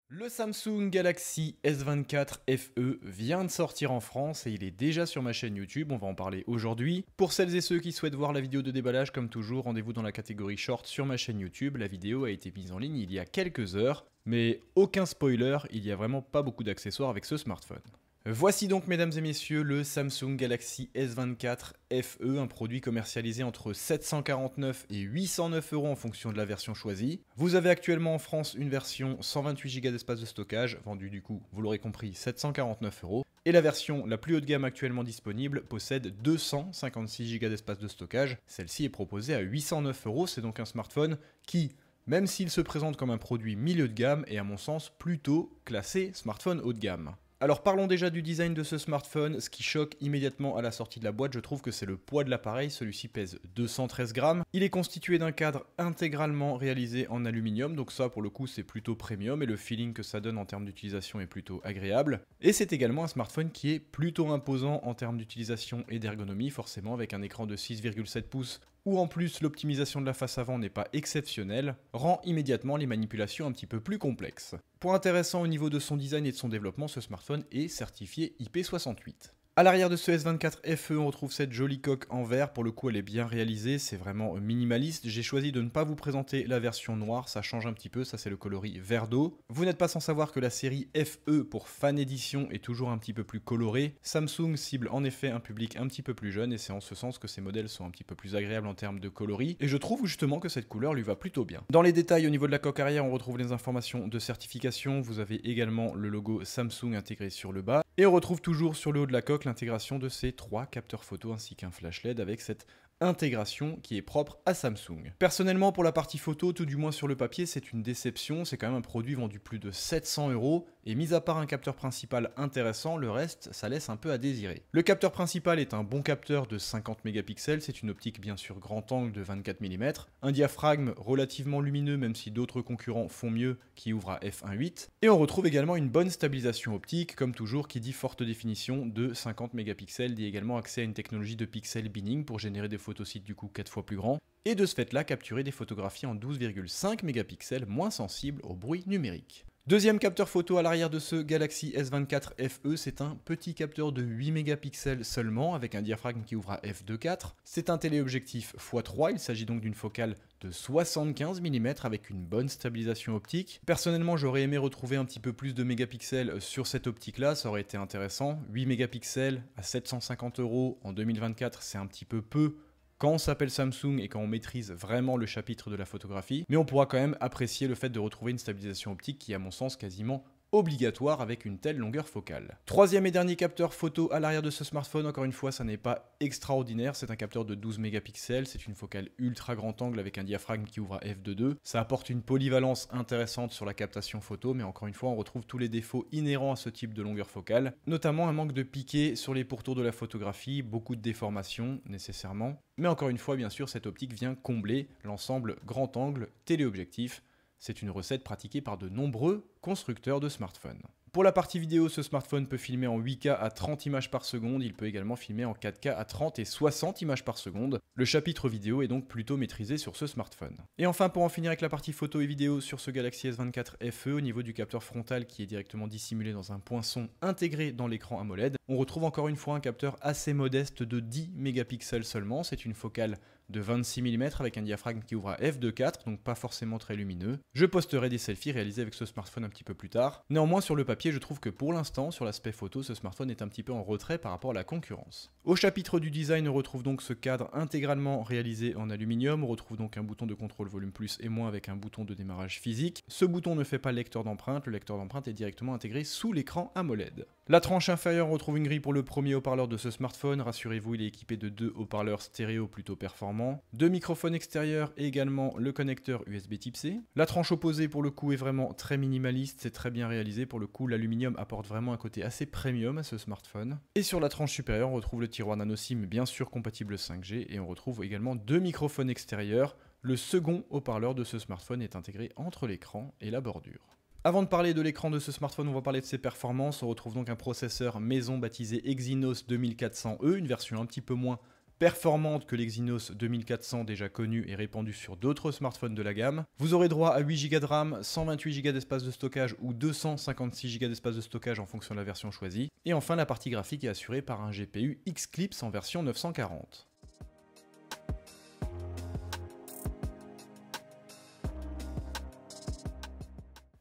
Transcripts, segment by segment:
Le Samsung Galaxy S24 FE vient de sortir en France et il est déjà sur ma chaîne YouTube, on va en parler aujourd'hui. Pour celles et ceux qui souhaitent voir la vidéo de déballage, comme toujours, rendez-vous dans la catégorie Short sur ma chaîne YouTube. La vidéo a été mise en ligne il y a quelques heures, mais aucun spoiler, il n'y a vraiment pas beaucoup d'accessoires avec ce smartphone. Voici donc, mesdames et messieurs, le Samsung Galaxy S24 FE, un produit commercialisé entre 749 et 809 euros en fonction de la version choisie. Vous avez actuellement en France une version 128 Go d'espace de stockage, vendue du coup, vous l'aurez compris, 749 euros. Et la version la plus haut de gamme actuellement disponible possède 256 Go d'espace de stockage. Celle-ci est proposée à 809 euros, c'est donc un smartphone qui, même s'il se présente comme un produit milieu de gamme, est à mon sens plutôt classé smartphone haut de gamme. Alors parlons déjà du design de ce smartphone. Ce qui choque immédiatement à la sortie de la boîte, je trouve que c'est le poids de l'appareil. Celui-ci pèse 213 grammes. Il est constitué d'un cadre intégralement réalisé en aluminium, donc ça pour le coup c'est plutôt premium et le feeling que ça donne en termes d'utilisation est plutôt agréable. Et c'est également un smartphone qui est plutôt imposant en termes d'utilisation et d'ergonomie, forcément avec un écran de 6,7 pouces où en plus l'optimisation de la face avant n'est pas exceptionnelle, rend immédiatement les manipulations un petit peu plus complexes. Point intéressant au niveau de son design et de son développement, ce smartphone est certifié IP68. A l'arrière de ce S24 FE, on retrouve cette jolie coque en verre. Pour le coup, elle est bien réalisée, c'est vraiment minimaliste. J'ai choisi de ne pas vous présenter la version noire, ça change un petit peu, ça c'est le coloris vert d'eau. Vous n'êtes pas sans savoir que la série FE pour Fan Edition est toujours un petit peu plus colorée. Samsung cible en effet un public un petit peu plus jeune et c'est en ce sens que ces modèles sont un petit peu plus agréables en termes de coloris. Et je trouve justement que cette couleur lui va plutôt bien. Dans les détails, au niveau de la coque arrière, on retrouve les informations de certification. Vous avez également le logo Samsung intégré sur le bas. Et on retrouve toujours sur le haut de la coque l'intégration de ces 3 capteurs photo ainsi qu'un flash LED avec cette intégration qui est propre à Samsung. Personnellement, pour la partie photo, tout du moins sur le papier, c'est une déception. C'est quand même un produit vendu plus de 700 euros et mis à part un capteur principal intéressant, le reste, ça laisse un peu à désirer. Le capteur principal est un bon capteur de 50 mégapixels, c'est une optique bien sûr grand angle de 24 mm, un diaphragme relativement lumineux même si d'autres concurrents font mieux qui ouvre à f1.8 et on retrouve également une bonne stabilisation optique, comme toujours qui dit forte définition de 50 mégapixels, dit également accès à une technologie de pixel binning pour générer des photosites du coup 4 fois plus grands, et de ce fait-là capturer des photographies en 12,5 mégapixels moins sensibles au bruit numérique. Deuxième capteur photo à l'arrière de ce Galaxy S24 FE, c'est un petit capteur de 8 mégapixels seulement avec un diaphragme qui ouvre à f2.4. C'est un téléobjectif x3, il s'agit donc d'une focale de 75 mm avec une bonne stabilisation optique. Personnellement, j'aurais aimé retrouver un petit peu plus de mégapixels sur cette optique-là, ça aurait été intéressant. 8 mégapixels à 750 euros en 2024, c'est un petit peu peu quand on s'appelle Samsung et quand on maîtrise vraiment le chapitre de la photographie, mais on pourra quand même apprécier le fait de retrouver une stabilisation optique qui est à mon sens quasiment obligatoire avec une telle longueur focale. Troisième et dernier capteur photo à l'arrière de ce smartphone, encore une fois ça n'est pas extraordinaire, c'est un capteur de 12 mégapixels, c'est une focale ultra grand angle avec un diaphragme qui ouvre à f2.2, ça apporte une polyvalence intéressante sur la captation photo, mais encore une fois on retrouve tous les défauts inhérents à ce type de longueur focale, notamment un manque de piqué sur les pourtours de la photographie, beaucoup de déformations nécessairement, mais encore une fois bien sûr cette optique vient combler l'ensemble grand angle téléobjectif. C'est une recette pratiquée par de nombreux constructeurs de smartphones. Pour la partie vidéo, ce smartphone peut filmer en 8K à 30 images par seconde, il peut également filmer en 4K à 30 et 60 images par seconde. Le chapitre vidéo est donc plutôt maîtrisé sur ce smartphone. Et enfin, pour en finir avec la partie photo et vidéo sur ce Galaxy S24 FE, au niveau du capteur frontal qui est directement dissimulé dans un poinçon intégré dans l'écran AMOLED, on retrouve encore une fois un capteur assez modeste de 10 mégapixels seulement, c'est une focale de 26 mm avec un diaphragme qui ouvre à f2.4, donc pas forcément très lumineux. Je posterai des selfies réalisés avec ce smartphone un petit peu plus tard. Néanmoins, sur le papier, je trouve que pour l'instant, sur l'aspect photo, ce smartphone est un petit peu en retrait par rapport à la concurrence. Au chapitre du design, on retrouve donc ce cadre intégralement réalisé en aluminium, on retrouve donc un bouton de contrôle volume plus et moins avec un bouton de démarrage physique. Ce bouton ne fait pas le lecteur d'empreinte, le lecteur d'empreinte est directement intégré sous l'écran AMOLED. La tranche inférieure, on retrouve une grille pour le premier haut-parleur de ce smartphone, rassurez-vous, il est équipé de 2 haut-parleurs stéréo plutôt performants, 2 microphones extérieurs et également le connecteur USB Type C. La tranche opposée pour le coup est vraiment très minimaliste, c'est très bien réalisé, pour le coup l'aluminium apporte vraiment un côté assez premium à ce smartphone. Et sur la tranche supérieure, on retrouve le tiroir nano SIM bien sûr compatible 5G et on retrouve également 2 microphones extérieurs. Le second haut-parleur de ce smartphone est intégré entre l'écran et la bordure. Avant de parler de l'écran de ce smartphone, on va parler de ses performances. On retrouve donc un processeur maison baptisé Exynos 2400E, une version un petit peu moins performante que l'Exynos 2400 déjà connu et répandu sur d'autres smartphones de la gamme. Vous aurez droit à 8 Go de RAM, 128 Go d'espace de stockage ou 256 Go d'espace de stockage en fonction de la version choisie. Et enfin, la partie graphique est assurée par un GPU Xclipse en version 940.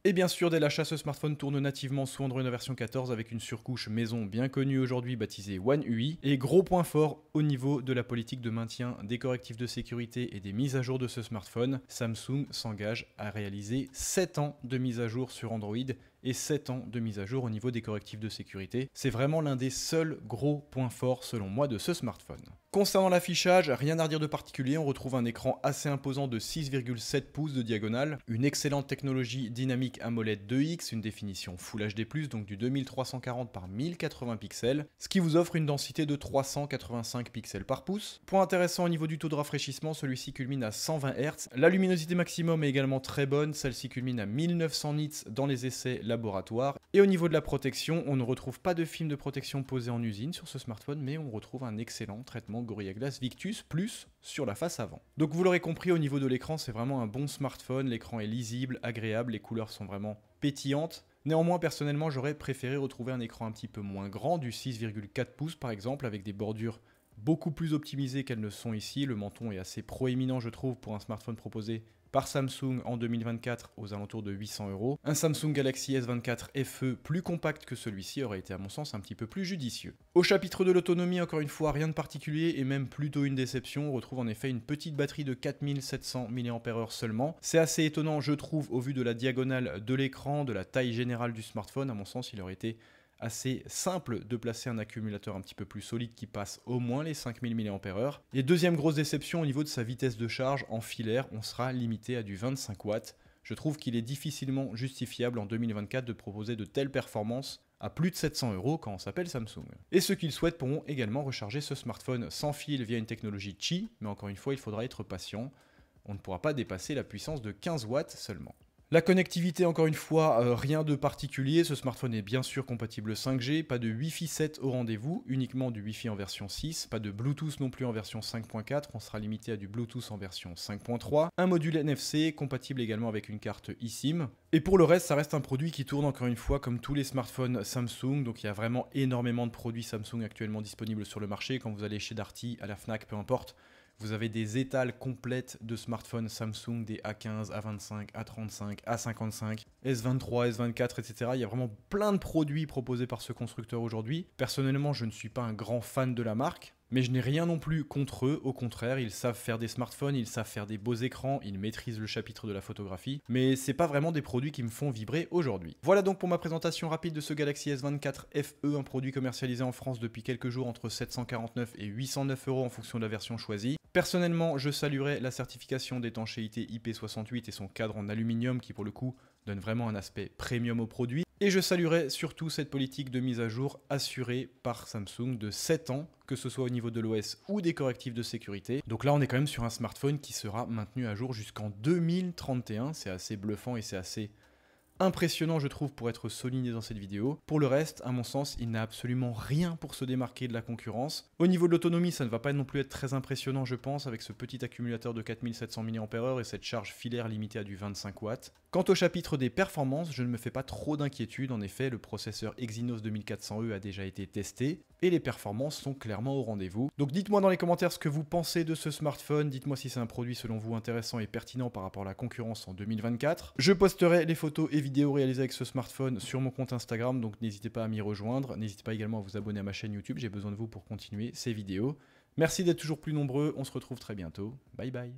Et bien sûr, dès l'achat, ce smartphone tourne nativement sous Android version 14 avec une surcouche maison bien connue aujourd'hui baptisée One UI. Et gros point fort au niveau de la politique de maintien des correctifs de sécurité et des mises à jour de ce smartphone, Samsung s'engage à réaliser 7 ans de mise à jour sur Android et 7 ans de mise à jour au niveau des correctifs de sécurité. C'est vraiment l'un des seuls gros points forts selon moi de ce smartphone. Concernant l'affichage, rien à redire de particulier, on retrouve un écran assez imposant de 6,7 pouces de diagonale, une excellente technologie dynamique AMOLED 2X, une définition Full HD+, donc du 2340 par 1080 pixels, ce qui vous offre une densité de 385 pixels par pouce. Point intéressant au niveau du taux de rafraîchissement, celui-ci culmine à 120 Hz. La luminosité maximum est également très bonne, celle-ci culmine à 1900 nits dans les essais laboratoires. Et au niveau de la protection, on ne retrouve pas de film de protection posé en usine sur ce smartphone, mais on retrouve un excellent traitement Gorilla Glass Victus Plus sur la face avant. Donc vous l'aurez compris, au niveau de l'écran, c'est vraiment un bon smartphone, l'écran est lisible, agréable, les couleurs sont vraiment pétillantes. Néanmoins, personnellement, j'aurais préféré retrouver un écran un petit peu moins grand, du 6,4 pouces par exemple, avec des bordures beaucoup plus optimisées qu'elles ne sont ici. Le menton est assez proéminent, je trouve, pour un smartphone proposé par Samsung en 2024 aux alentours de 800 €. Un Samsung Galaxy S24 FE plus compact que celui-ci aurait été à mon sens un petit peu plus judicieux. Au chapitre de l'autonomie, encore une fois, rien de particulier et même plutôt une déception. On retrouve en effet une petite batterie de 4700 mAh seulement. C'est assez étonnant, je trouve, au vu de la diagonale de l'écran, de la taille générale du smartphone. À mon sens, il aurait été assez simple de placer un accumulateur un petit peu plus solide qui passe au moins les 5000 mAh. Et deuxième grosse déception au niveau de sa vitesse de charge en filaire, on sera limité à du 25 watts. Je trouve qu'il est difficilement justifiable en 2024 de proposer de telles performances à plus de 700 € quand on s'appelle Samsung. Et ceux qui le souhaitent pourront également recharger ce smartphone sans fil via une technologie Qi, mais encore une fois, il faudra être patient. On ne pourra pas dépasser la puissance de 15 watts seulement. La connectivité, encore une fois, rien de particulier. Ce smartphone est bien sûr compatible 5G, pas de Wi-Fi 7 au rendez-vous, uniquement du Wi-Fi en version 6, pas de Bluetooth non plus en version 5.4, on sera limité à du Bluetooth en version 5.3, un module NFC compatible également avec une carte eSIM. Et pour le reste, ça reste un produit qui tourne encore une fois comme tous les smartphones Samsung, donc il y a vraiment énormément de produits Samsung actuellement disponibles sur le marché. Quand vous allez chez Darty, à la Fnac, peu importe, vous avez des étals complètes de smartphones Samsung, des A15, A25, A35, A55, S23, S24, etc. Il y a vraiment plein de produits proposés par ce constructeur aujourd'hui. Personnellement, je ne suis pas un grand fan de la marque, mais je n'ai rien non plus contre eux, au contraire, ils savent faire des smartphones, ils savent faire des beaux écrans, ils maîtrisent le chapitre de la photographie, mais c'est pas vraiment des produits qui me font vibrer aujourd'hui. Voilà donc pour ma présentation rapide de ce Galaxy S24 FE, un produit commercialisé en France depuis quelques jours entre 749 et 809 € en fonction de la version choisie. Personnellement, je saluerais la certification d'étanchéité IP68 et son cadre en aluminium qui pour le coup donne vraiment un aspect premium au produit. Et je saluerais surtout cette politique de mise à jour assurée par Samsung de 7 ans, que ce soit au niveau de l'OS ou des correctifs de sécurité. Donc là, on est quand même sur un smartphone qui sera maintenu à jour jusqu'en 2031. C'est assez bluffant et c'est assez impressionnant, je trouve, pour être souligné dans cette vidéo. Pour le reste, à mon sens, il n'a absolument rien pour se démarquer de la concurrence. Au niveau de l'autonomie, ça ne va pas non plus être très impressionnant, je pense, avec ce petit accumulateur de 4700 mAh et cette charge filaire limitée à du 25 watts. Quant au chapitre des performances, je ne me fais pas trop d'inquiétude. En effet, le processeur Exynos 2400E a déjà été testé et les performances sont clairement au rendez-vous. Donc dites-moi dans les commentaires ce que vous pensez de ce smartphone. Dites-moi si c'est un produit selon vous intéressant et pertinent par rapport à la concurrence en 2024. Je posterai les photos et vidéos réalisées avec ce smartphone sur mon compte Instagram, donc n'hésitez pas à m'y rejoindre. N'hésitez pas également à vous abonner à ma chaîne YouTube, j'ai besoin de vous pour continuer ces vidéos. Merci d'être toujours plus nombreux, on se retrouve très bientôt. Bye bye.